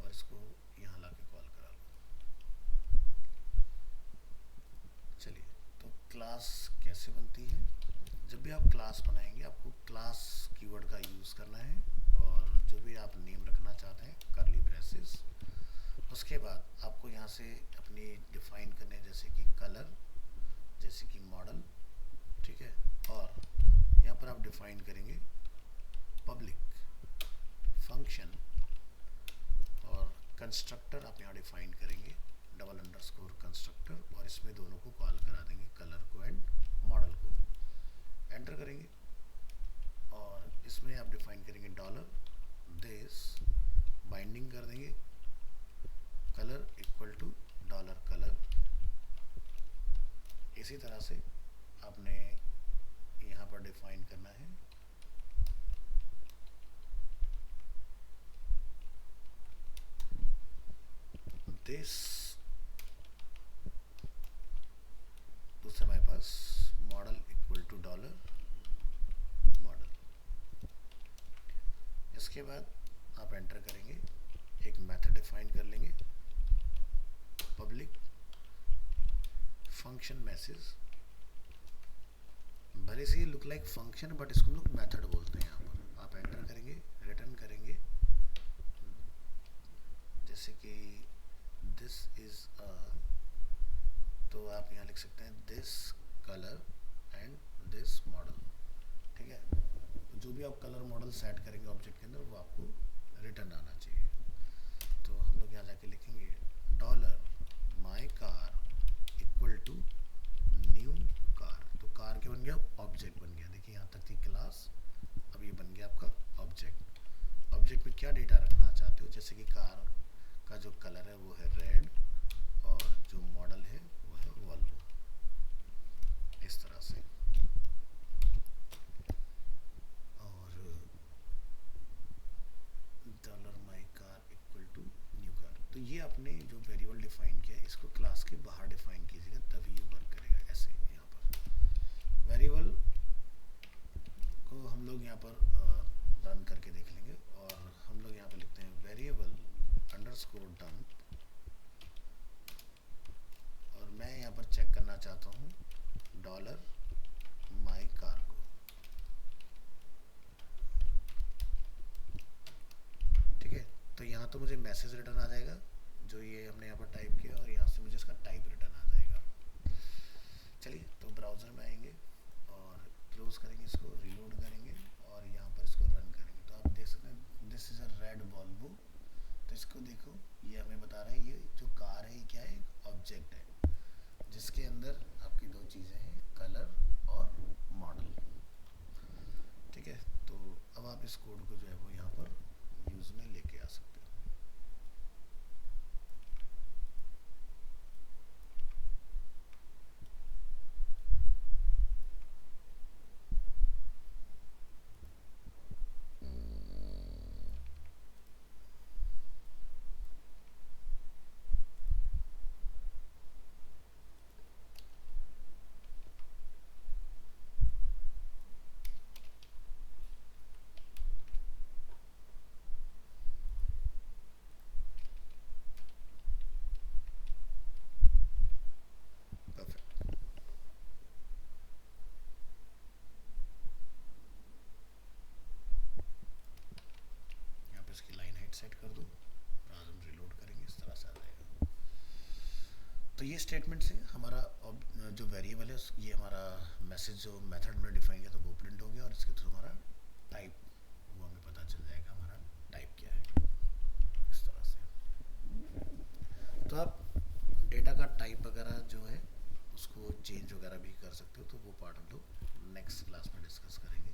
और इसको यहाँ लाके कॉल करा लो। चलिए, तो क्लास कैसे बनती है? जब भी आप क्लास बनाएंगे आपको क्लास कीवर्ड का यूज़ करना है, और जो भी आप नेम रखना चाहते हैं कर्ली ब्रेसेस, उसके बाद आपको यहाँ से अपनी डिफाइन करने, जैसे कि कलर, जैसे कि मॉडल, ठीक है। और यहाँ पर आप डिफाइन करेंगे पब्लिक फंक्शन, और कंस्ट्रक्टर आप यहाँ डिफाइन करेंगे डबल अंडरस्कोर कंस्ट्रक्टर, और इसमें दोनों को कॉल करा देंगे, कलर को एंड मॉडल को। एंटर करेंगे और इसमें आप डिफाइन करेंगे डॉलर दिस, बाइंडिंग कर देंगे colour equal to dollar colour. इसी तरह से आपने यहाँ पर डिफाइन करना है दिस, दूसरा हमारे पास model equal to dollar model. इसके बाद आप एंटर करेंगे, एक मेथड डिफाइन कर लेंगे पब्लिक फंक्शन मैसेज, भले से ये लुक लाइक फंक्शन बट इसको हम लोग मेथड बोलते हैं। यहाँ पर आप एंटर करेंगे, रिटर्न करेंगे, जैसे कि दिस इज अ, तो आप यहाँ लिख सकते हैं this colour and this model, ठीक है। तो जो भी आप कलर मॉडल सेट करेंगे ऑब्जेक्ट के अंदर वो आपको रिटर्न आना चाहिए। तो हम लोग यहाँ जाके लिखेंगे dollar my car equal to new car, तो कार क्या बन गया? ऑब्जेक्ट बन गया। देखिए यहाँ तक थी क्लास, अब ये बन गया आपका ऑब्जेक्ट। ऑब्जेक्ट में क्या डेटा रखना चाहते हो? जैसे कि कार का जो कलर है वो है रेड, और जो मॉडल है वो है वॉल्वो, इस तरह से। और dollar my car equal to new car, तो ये आपने जो वेरिएबल डिफाइन किया है इसको क्लास के बाहर डिफाइन कीजिएगा, तभी ये वर्क करेगा। ऐसे यहाँ पर वेरिएबल को हम लोग यहाँ पर रन करके देख लेंगे, और हम लोग यहाँ पर लिखते हैं वेरिएबल अंडरस्कोर डंप, और मैं यहाँ पर चेक करना चाहता हूँ डॉलर माई कार को, ठीक है। तो यहाँ तो मुझे मैसेज रिटर्न आ जाएगा जो ये हमने यहाँ पर टाइप किया, और यहाँ से मुझे इसका टाइप रिटर्न आ जाएगा। चलिए, तो ब्राउज़र में आएंगे और क्लोज करेंगे, इसको रीलोड करेंगे और यहाँ पर इसको रन करेंगे। तो आप देख सकते हैं this is a red Volvo. तो इसको देखो, ये हमें बता रहा है ये जो कार है ये क्या है? एक ऑब्जेक्ट है जिसके अंदर आपकी दो चीज़ें हैं, कलर और मॉडल, ठीक है। तो अब आप इस कोड को जो है वो यहाँ पर यूज़ में लेके आ सकते हो। ये स्टेटमेंट से हमारा जो वेरिएबल है ये हमारा मैसेज जो मेथड में डिफाइन किया था वो प्रिंट हो गया, और इसके थ्रू हमारा टाइप वो हमें पता चल जाएगा हमारा टाइप क्या है, इस तरह से। तो आप डेटा का टाइप वगैरह जो है उसको चेंज वगैरह भी कर सकते हो, तो वो पार्ट हम लोग नेक्स्ट क्लास में डिस्कस करेंगे।